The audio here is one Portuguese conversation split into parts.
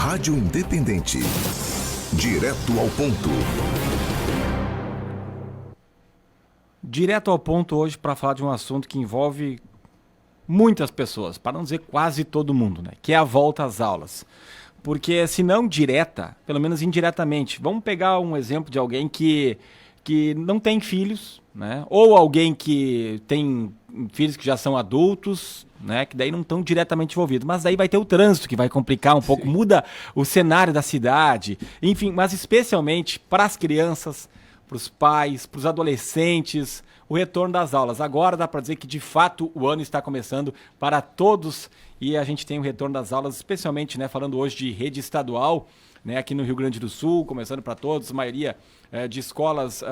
Rádio Independente. Direto ao ponto. Direto ao ponto hoje para falar de um assunto que envolve muitas pessoas, para não dizer quase todo mundo, né? Que é a volta às aulas. Porque se não direta, pelo menos indiretamente. Vamos pegar um exemplo de alguém que não tem filhos, né? Ou alguém que tem filhos que já são adultos, né? Que daí não estão diretamente envolvidos. Mas daí vai ter o trânsito que vai complicar um pouco, muda o cenário da cidade. Enfim, mas especialmente para as crianças, para os pais, para os adolescentes, o retorno das aulas. Agora dá para dizer que de fato o ano está começando para todos e a gente tem o retorno das aulas, especialmente, né, falando hoje de rede estadual, né, aqui no Rio Grande do Sul, começando para todos, a maioria de escolas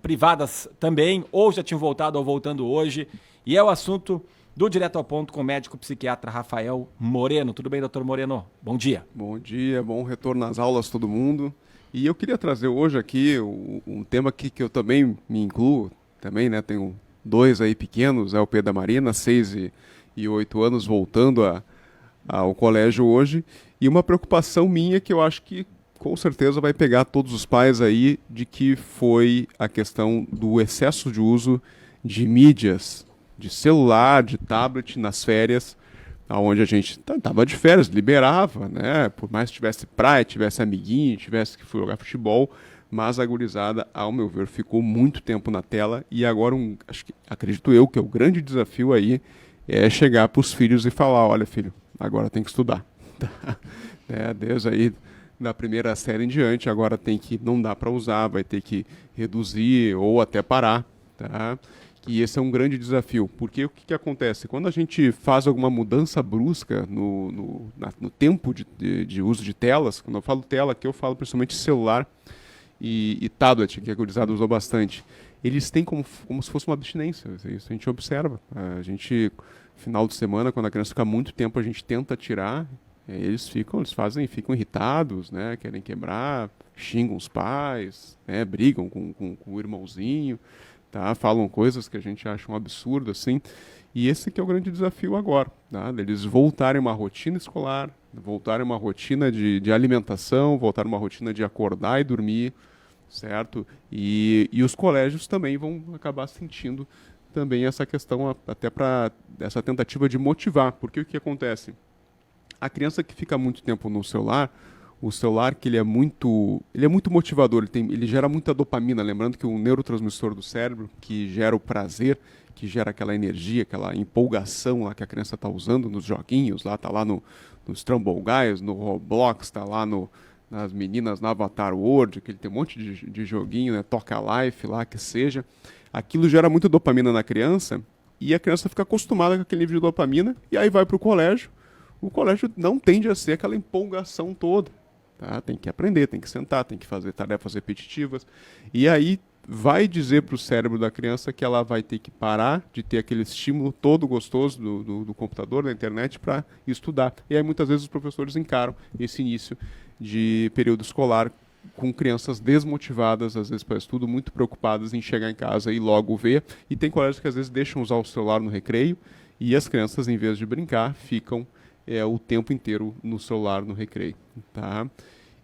privadas também, ou já tinham voltado ou voltando hoje. E é o assunto do Direto ao Ponto com o médico psiquiatra Rafael Moreno. Tudo bem, doutor Moreno? Bom dia. Bom dia, bom retorno às aulas todo mundo. E eu queria trazer hoje aqui um tema que eu também me incluo, também, né? Tenho dois aí pequenos, é o Pedro da Marina, 6 e 8 anos, voltando ao colégio hoje. E uma preocupação minha que eu acho que com certeza vai pegar todos os pais aí, de que foi a questão do excesso de uso de mídias, de celular, de tablet nas férias, onde a gente estava de férias, liberava, né? Por mais que tivesse praia, tivesse amiguinho, tivesse que jogar futebol, mas a gurizada, ao meu ver, ficou muito tempo na tela e agora, acredito eu, que é o grande desafio aí é chegar para os filhos e falar, olha filho, agora tem que estudar. Desde aí da primeira série em diante, agora não dá para usar, vai ter que reduzir ou até parar, tá? E esse é um grande desafio, porque o que acontece? Quando a gente faz alguma mudança brusca no tempo de uso de telas, quando eu falo tela aqui, eu falo principalmente celular e tablet, que a gurizada usou bastante, eles têm como se fosse uma abstinência, isso a gente observa. A gente, final de semana, quando a criança fica muito tempo, a gente tenta tirar, eles ficam irritados, né? Querem quebrar, xingam os pais, né? Brigam com o irmãozinho, tá? Falam coisas que a gente acha um absurdo, assim. E esse que é o grande desafio agora, tá? Eles voltarem a uma rotina escolar, voltarem a uma rotina de alimentação, voltarem a uma rotina de acordar e dormir, certo? E os colégios também vão acabar sentindo também essa questão, até para essa tentativa de motivar, porque o que acontece? A criança que fica muito tempo no celular, o celular que ele é muito motivador, ele gera muita dopamina, lembrando que o neurotransmissor do cérebro, que gera o prazer, que gera aquela energia, aquela empolgação lá que a criança está usando nos joguinhos, lá está lá nos Trumble Guys, no Roblox, está lá nas meninas na Avatar World, que ele tem um monte de joguinho, né, Toca Life lá, que seja. Aquilo gera muita dopamina na criança e a criança fica acostumada com aquele nível de dopamina e aí vai para o colégio. O colégio não tende a ser aquela empolgação toda. Tá? Tem que aprender, tem que sentar, tem que fazer tarefas repetitivas. E aí vai dizer para o cérebro da criança que ela vai ter que parar de ter aquele estímulo todo gostoso do computador, da internet, para estudar. E aí muitas vezes os professores encaram esse início de período escolar com crianças desmotivadas, às vezes para estudo, muito preocupadas em chegar em casa e logo ver. E tem colégios que às vezes deixam usar o celular no recreio e as crianças, em vez de brincar, ficam o tempo inteiro no celular, no recreio. Tá?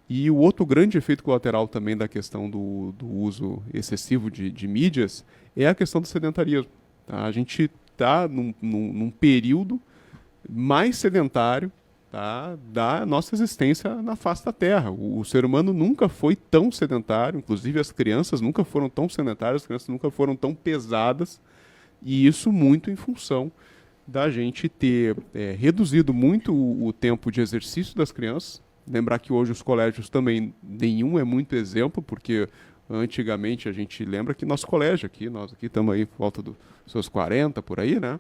E o outro grande efeito colateral também da questão do uso excessivo de mídias é a questão do sedentarismo. Tá? A gente está num período mais sedentário, tá, da nossa existência na face da Terra. O ser humano nunca foi tão sedentário, inclusive as crianças nunca foram tão sedentárias, as crianças nunca foram tão pesadas, e isso muito em função da gente ter reduzido muito o tempo de exercício das crianças. Lembrar que hoje os colégios também, nenhum é muito exemplo, porque antigamente a gente lembra que nosso colégio aqui, nós aqui estamos aí por volta dos seus 40, por aí, né?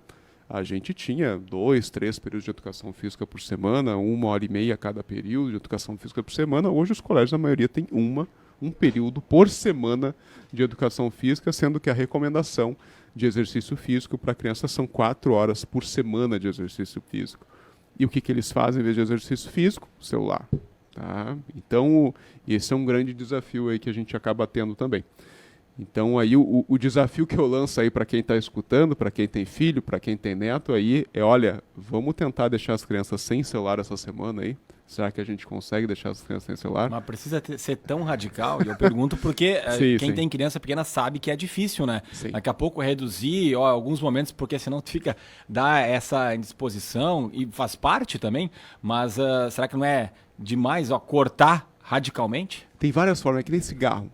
A gente tinha 2, 3 períodos de educação física por semana, 1h30 cada período de educação física por semana. Hoje os colégios, a maioria, tem um período por semana de educação física, sendo que a recomendação de exercício físico para a criança são 4 horas por semana de exercício físico. E o que eles fazem em vez de exercício físico? Celular. Tá? Então, esse é um grande desafio aí que a gente acaba tendo também. Então aí o desafio que eu lanço aí para quem está escutando, para quem tem filho, para quem tem neto aí, olha, vamos tentar deixar as crianças sem celular essa semana aí. Será que a gente consegue deixar as crianças sem celular? Mas precisa ser tão radical, e eu pergunto porque quem tem criança pequena sabe que é difícil, né? Sim. Daqui a pouco reduzir alguns momentos, porque senão dá essa indisposição, e faz parte também, mas será que não é demais cortar radicalmente? Tem várias formas, é que nem cigarro.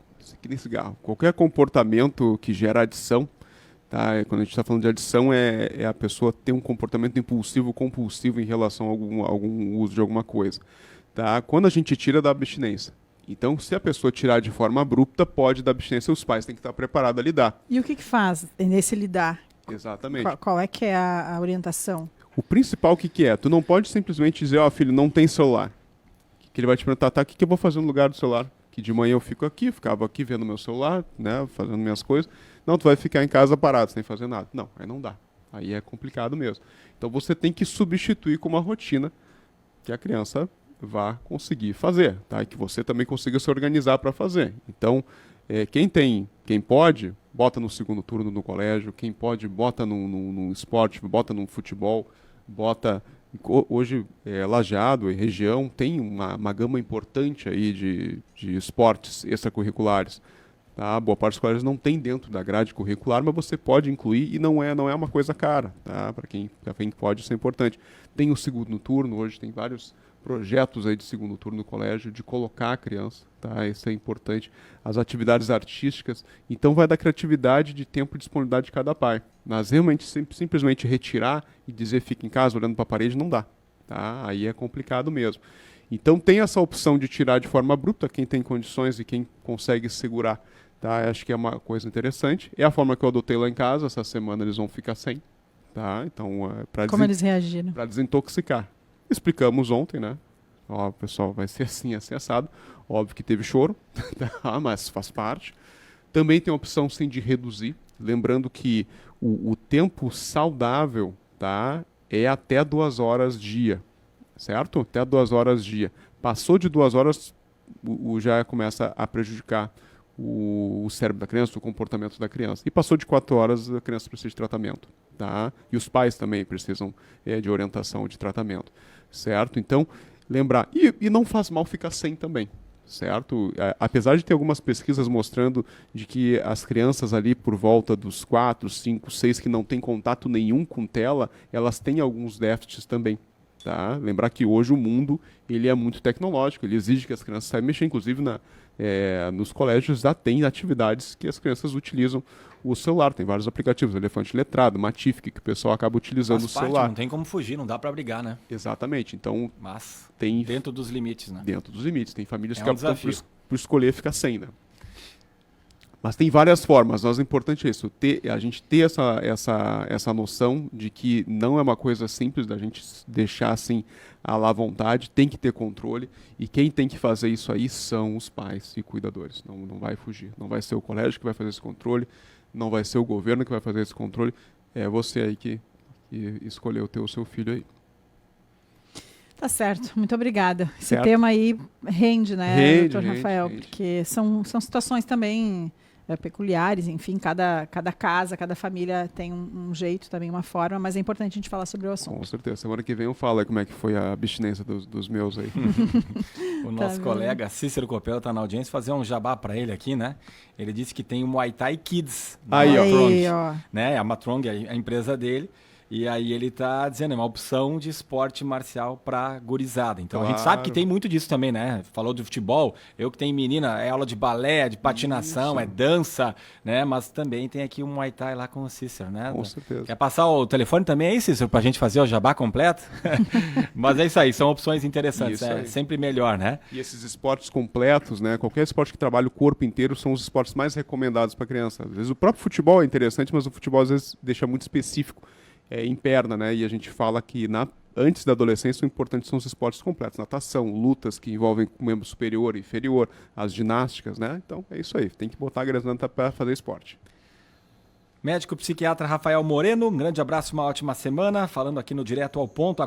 Qualquer comportamento que gera adição, tá? Quando a gente está falando de adição, é a pessoa ter um comportamento impulsivo, compulsivo em relação a algum uso de alguma coisa. Tá? Quando a gente tira da abstinência. Então, se a pessoa tirar de forma abrupta, pode dar abstinência, os pais têm que estar preparados a lidar. E o que faz nesse lidar? Exatamente. Qual é que é a orientação? O principal, o que é? Tu não pode simplesmente dizer, filho, não tem celular. Que ele vai te perguntar, tá, o que eu vou fazer no lugar do celular? Que de manhã eu ficava aqui vendo meu celular, né, fazendo minhas coisas. Não, tu vai ficar em casa parado, sem fazer nada. Não, aí não dá. Aí é complicado mesmo. Então você tem que substituir com uma rotina que a criança vá conseguir fazer, tá? E que você também consiga se organizar para fazer. Então, quem pode, bota no segundo turno no colégio, quem pode, bota num esporte, bota num futebol, bota... Hoje, Lajeado e região tem uma gama importante aí de esportes extracurriculares. Tá? Boa parte dos colégios não tem dentro da grade curricular, mas você pode incluir e não é uma coisa cara. Tá? Para quem pode, isso é importante. Tem o segundo turno, hoje tem vários projetos aí de segundo turno no colégio, de colocar a criança, tá? Isso é importante. As atividades artísticas, então vai da criatividade, de tempo e disponibilidade de cada pai. Mas realmente simplesmente retirar e dizer fica em casa olhando para a parede não dá, tá? Aí é complicado mesmo. Então tem essa opção de tirar de forma abrupta, quem tem condições e quem consegue segurar, tá? Acho que é uma coisa interessante. É a forma que eu adotei lá em casa, essa semana eles vão ficar sem, tá? Então, como eles reagiram? Para desintoxicar. Explicamos ontem, né? Ó, pessoal, vai ser assim assado. Óbvio que teve choro, tá? Mas faz parte. Também tem a opção, sim, de reduzir. Lembrando que o tempo saudável, tá? É até 2 horas dia, certo? Até 2 horas dia. Passou de 2 horas, já começa a prejudicar o cérebro da criança, o comportamento da criança. E passou de 4 horas, a criança precisa de tratamento, tá? E os pais também precisam de orientação de tratamento, certo? Então, lembrar. E não faz mal ficar sem também, certo? Apesar de ter algumas pesquisas mostrando de que as crianças ali por volta dos 4, 5, 6 que não têm contato nenhum com tela, elas têm alguns déficits também. Tá? Lembrar que hoje o mundo ele é muito tecnológico, ele exige que as crianças saibam mexer, inclusive nos colégios já tem atividades que as crianças utilizam o celular, tem vários aplicativos, Elefante Letrado, Matific, que o pessoal acaba utilizando o celular. Não tem como fugir, não dá para brigar, né? Exatamente, então... Mas tem dentro dos limites, né? Dentro dos limites, tem famílias que optam por escolher ficar sem, né? Mas tem várias formas, mas o importante é isso, a gente ter essa noção de que não é uma coisa simples da gente deixar assim à la vontade, tem que ter controle, e quem tem que fazer isso aí são os pais e cuidadores, não vai fugir, não vai ser o colégio que vai fazer esse controle, não vai ser o governo que vai fazer esse controle, é você aí que escolheu ter o seu filho aí. Tá certo, muito obrigada. Esse Certo. tema aí rende, né, doutor Rafael? Rende. Porque são situações também peculiares, enfim, cada casa, cada família tem um jeito também, uma forma, mas é importante a gente falar sobre o assunto. Com certeza, semana que vem eu falo aí como é que foi a abstinência dos meus aí. O nosso colega Cícero Copelo está na audiência, fazer um jabá para ele aqui, né? Ele disse que tem o Muay Thai Kids. Aí, ó. Aí, ó. Né? A Matrong é a empresa dele. E aí ele tá dizendo, é uma opção de esporte marcial para gurizada. Então a gente sabe que tem muito disso também, né? Falou do futebol, eu que tenho menina, é aula de balé, de patinação, é dança, né? Mas também tem aqui um Muay Thai lá com o Cícero, né? Com certeza. Quer passar o telefone também aí, Cícero, pra gente fazer o jabá completo? Mas é isso aí, são opções interessantes, Isso aí. sempre melhor, né? E esses esportes completos, né? Qualquer esporte que trabalhe o corpo inteiro são os esportes mais recomendados para criança. Às vezes o próprio futebol é interessante, mas o futebol às vezes deixa muito específico em perna, né? E a gente fala que antes da adolescência o importante são os esportes completos, natação, lutas que envolvem o membro superior e inferior, as ginásticas, né? Então é isso aí, tem que botar a criança para fazer esporte. Médico psiquiatra Rafael Moreno, um grande abraço, uma ótima semana, falando aqui no Direto ao Ponto.